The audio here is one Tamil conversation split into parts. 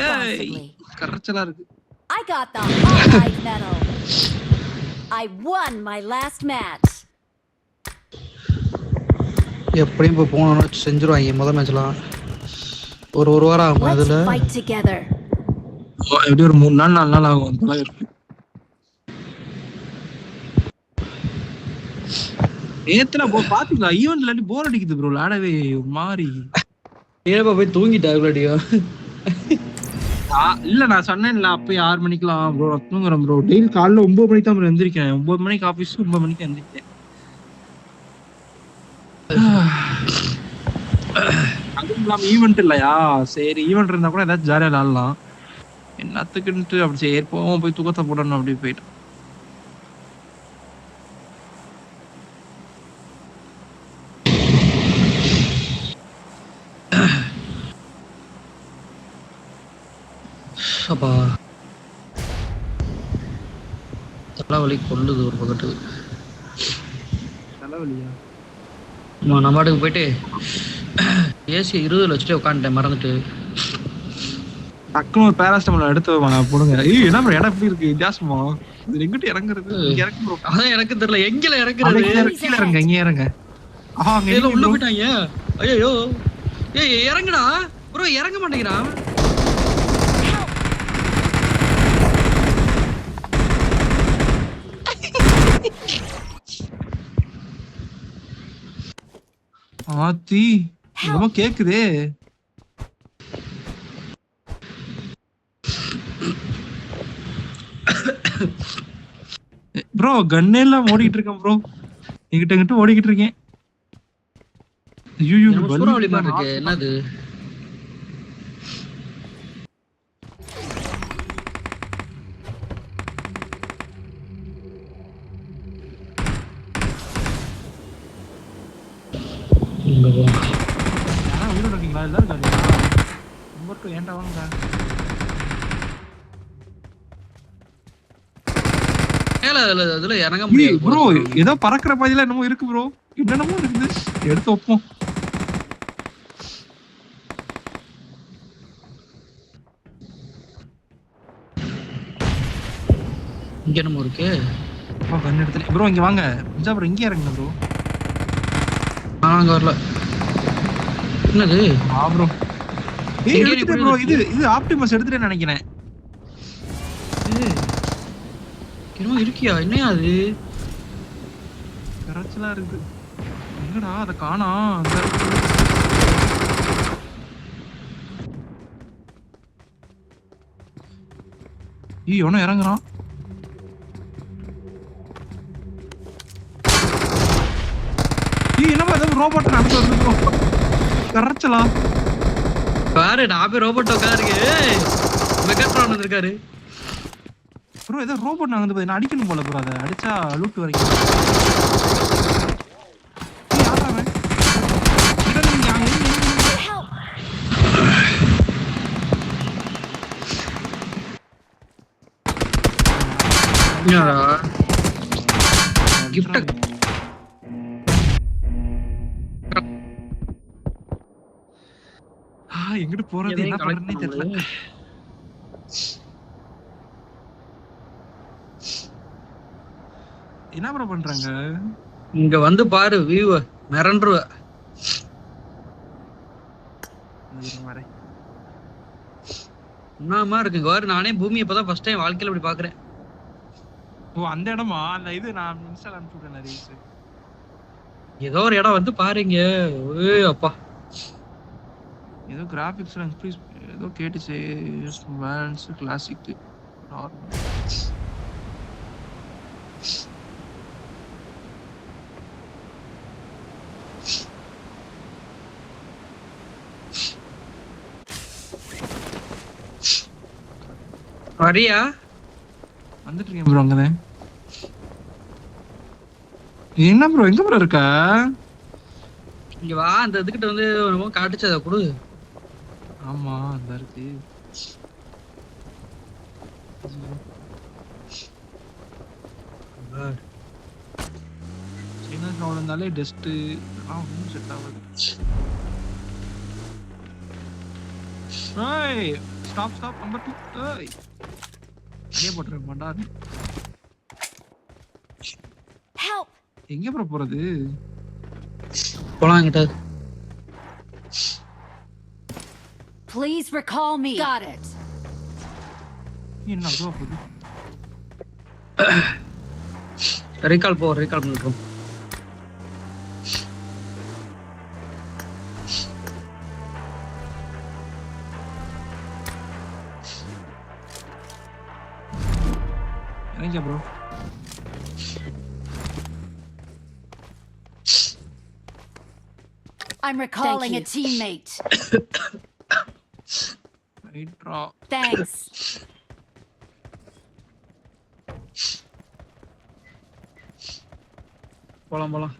ஏய் கரெக்ட்டா இருக்கு. I got the All-Right medal. I won my last match. எப்படியும் இப்போ போனோம்னா செஞ்சுருவாங்க முதல் மேட்ச்லாம். ஒரு வாரம் ஆகும் Let's அதுல. fight together. எப்படி ஒரு 3 நாள் 4 நாள் ஆகும் அதெல்லாம் இருக்கு. ஏத்தனா பாத்தீங்களா ஈவென்ட் இல்லாட்டி போர் அடிக்குது ப்ரோ விளையாடவே ஒரு மாதிரி. ஏப்பா போய் தூங்கிட்டா இவ்வளோடியோ? இல்ல நான் சொன்னேன்ல அப்பயே 6 மணிக்கெல்லாம் ப்ரோ நான் தூங்குறேன் ப்ரோ. டெய்லி காலைல 9 மணிக்கு தான் ப்ரோ எந்திரிக்கிறேன். 9 மணிக்கு ஆஃபீஸ் 9 மணிக்கு எந்திரிக்கிறேன். அதுவும் இல்லாம ஈவென்ட் இல்லையா சரி ஈவென்ட் இருந்தா கூட ஏதாச்சும் ஜாலியா விளாடலாம். என்னத்துக்குன்ட்டு அப்படி சரி போவோம் போய் தூக்கத்தை போடணும் அப்படி போயிட்டு. அப்பா தலைவலி கொள்ளுது ஒரு பக்கத்துக்கு. தலைவலியா? நம்ம பாட்டுக்கு போயிட்டு ஏசி 20 வச்சுட்டு உட்காந்துட்டேன் மறந்துட்டு. டக்குனு ஒரு பேராசிட்டமால் எடுத்து போடுங்க. ஏய் என்ன ப்ரோ இடம் எப்படி இருக்கு வித்தியாசமா? இது எங்கிட்ட இறங்குறது? இங்க இறங்கு ப்ரோ. அதான் எனக்கு தெரியல எங்கல இறங்குறது. கீழ இறங்க இங்க இறங்க. அங்க உள்ள போயிட்டாங்க. ஐயோ ஏய் இறங்குடா ப்ரோ இறங்க மாட்டேங்கிறான். ஆத்தி என்னமோ கேக்குதே. ப்ரோ கன் எல்லாம் ஓடிட்டு இருக்கேன் ப்ரோ. எங்கிட்ட ஓடிக்கிட்டு இருக்கேன். ஐயோ சூறாவளி மாதிரி இருக்கு என்னது? அதுல இறங்க முடியாது ப்ரோ. ஏதோ பறக்கிற பாதியில என்னமோ இருக்கு ப்ரோ. என்னென்னமோ இருக்குது எடுத்து வைப்போம். இங்க என்னமோ இருக்கு. கண்ணு எடுத்துல ப்ரோ இங்க வாங்க. ப்ரோ இங்க இறங்குங்க ப்ரோ. அங்க வரல. என்னது? ப்ரோ எடுத்துட்டு ப்ரோ இது ஆப்டிமஸ் எடுத்துட்டேன்னு நினைக்கிறேன். என்னமோ இருக்கியா? என்னையா அது? கரெக்டா இருக்கு. எங்கடா அத காணா? இவனும் இறங்குறான். என்னமா ஏதோ ரோபோட் நடந்து வருது ப்ரோ. கரெக்டா பாரு நான் போய் ரோபோட் உட்காருக்கு. மெகாட்ரான் வந்திருக்காரு ப்ரோ. ஏதோ ரோபோட் நான் வந்து நான் அடிக்கணும் போல ப்ரோ. அதை அடிச்சா லூட் வரைக்கும். கிஃப்ட் எங்கிட்டு போறது என்ன பண்றதுனே தெரியல. என்ன ப்ரோ பண்றாங்க? இங்க வந்து பாரு வியூ மிரண்டுருவ. என்னமா இருக்குங்க பாரு. நானே பூமி இப்பதான் ஃபர்ஸ்ட் டைம் வாழ்க்கையில இப்படி பாக்குறேன். ஓ அந்த இடமா? அந்த இது நான் இன்ஸ்டால அனுப்பிச்சுட்டேன் ரீல்ஸ். ஏதோ ஒரு இடம் வந்து பாருங்க. ஏய் அப்பா ஏதோ கிராபிக்ஸ்ல இன்க்ரீஸ் ஏதோ கேட்டுச்சு. Valence classic normal. வரியா? வந்துட்டு இருக்கேன் ப்ரோ. அங்கதான் என்ன ப்ரோ எங்க ப்ரோ இருக்க? இங்க வா. அந்த இதுகிட்ட வந்து நம்ம காட்டுச்சு அத கொடு. ஆமா அந்த இருக்கு. சைனா கிரவுண்ட் இருந்தாலே டஸ்ட் ஒன்றும் செட் ஆகாது. ஏய் ஸ்டாப் நம்பர் 2 ஏய் அடே போட்ற மாட்டா Help! எங்க ப்ரோ போறது போலாம் கிட்ட Please recall me. Got it. என்ன அதுவா போகுது ரீகால் பண்ணிட்டோம் எங்க bro I'm recalling a teammate. ரைட்ரா Thanks. போலாம்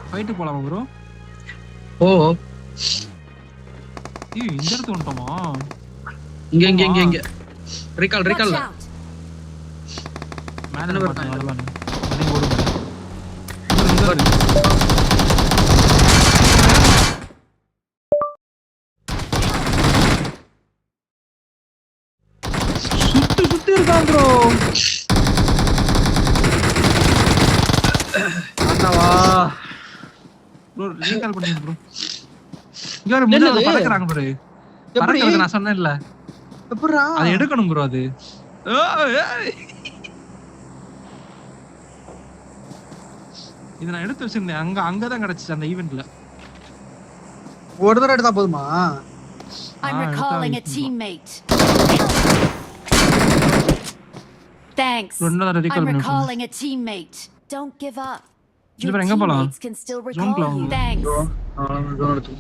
ஃபைட் போலாமா ப்ரோ ஓ ஏய் இந்த இடத்துக்கு வந்துட்டோமா இங்க ரீகால் Watch out. மேல என்ன பாருங்க பாருங்க. வரலாம் நீ ஓடுங்க இங்க இருக்கு சுத்தி இருக்கான் ப்ரோ அண்ணாவா ப்ரோ ரீகால் பண்ணி ப்ரோ இங்க ஒரு முன்னால என்னது? பறக்குறாங்க ப்ரோ எப்படி பறக்குறது நான் சொன்னேன்ல எப்படிடா அது எடுக்கணும் ப்ரோ அது இது நான் எடுத்து வச்சிருந்தேன் அங்கதான் கிடைச்சிச்சு அந்த ஈவென்ட்ல ஒரு தடவை எடுத்தா போதுமா I'm Ah, recalling a it's teammate. Thanks. ரெண்டு தடவை recall I'm பண்ணி recalling a teammate. Don't give up. இது Your பாரு, எங்க போலாம்? teammates can still Zone recall போலாம். you. Thanks. அவ்வளவுதான் எடுத்து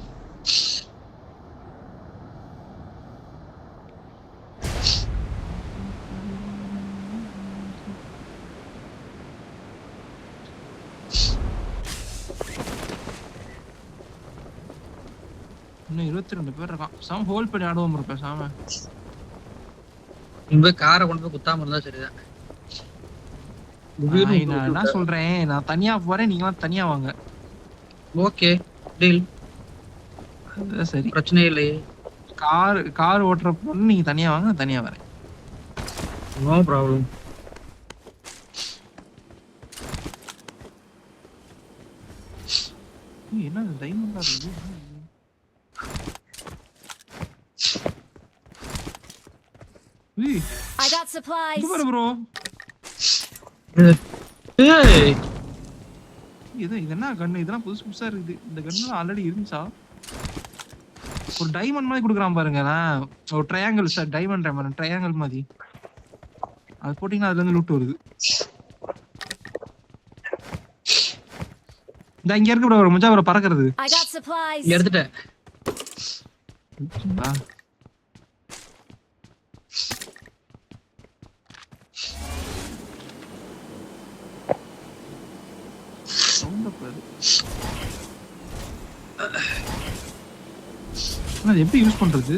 இன்னும் 22 பேர் இருக்கான் சாம ஹோல்ட் பண்ணி ஆடுவோம் ப்ரோ பேசாம இங்க காரை கொண்டு போய் குத்தாம இருந்தா சரிதான் நான் என்ன சொல்றேன் நான் தனியா போறேன் நீங்களாம் தனியா வாங்க ஓகே டீல் அதான் சரி பிரச்சனை இல்லையே கார் ஓட்டுற பொண்ணு நீங்க தனியா வாங்க நான் தனியா வரேன் நோ ப்ராப்ளம் என்ன டைமண்டா இருக்கு ஏய் I got supplies. இது பாரு ப்ரோ ஏய் இது என்ன கன்னு இதெல்லாம் புதுசா இருக்குது இந்த கன்னுலாம் ஆல்ரெடி இருந்துச்சா ஒரு டைமண்ட் மாதிரி கொடுக்குறான் பாருங்க ஒரு ட்ரையாங்கிள் சார் டைமண்ட் ட்ரையாங்கிள் மாதிரி அது போட்டீங்கன்னா அதுல இருந்து லூட் வருது இந்த இங்க இருக்கு ப்ரோ ஒரு முஜா ப்ரோ பறக்குறது I got supplies. இங்க எடுத்துட்டேன் ஆ. sound up வருது. ஆனா அது எப்படி யூஸ் பண்றது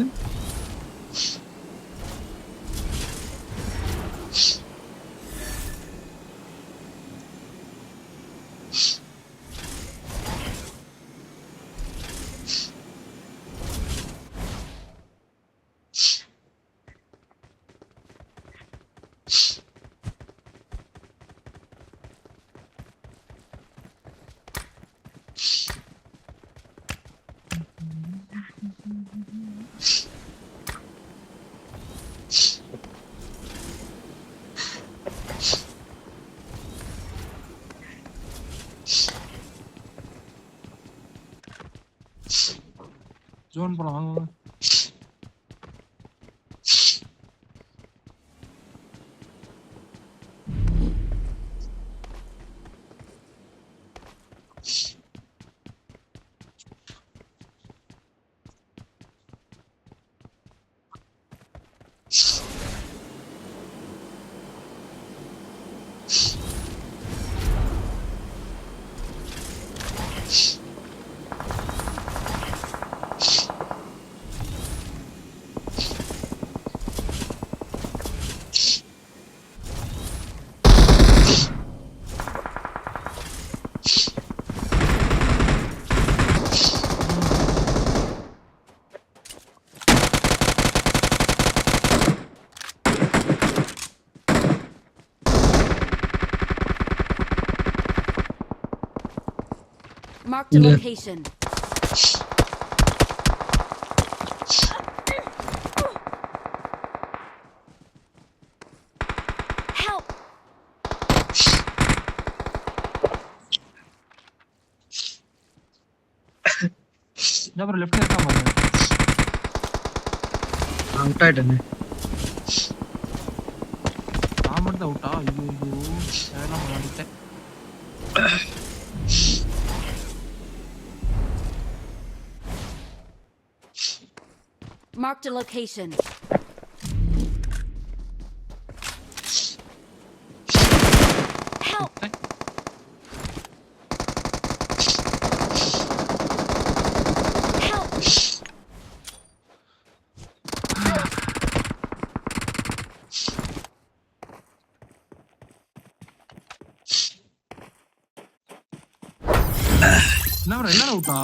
ஜோன் போலாம் வாங்க வாங்க Marked a Yeah. location. Help! அப்புறம் லெஃப்ட்ல இருக்கா பாருங்க. அவுட் ஆயிட்டேனே. நான் மட்டும் அவுட்டா? ஐயோ வேணாம் மாட்டிட்டேன். Marked a location. Help! Help! என்ன bro எல்லாரும் அவுட்டா?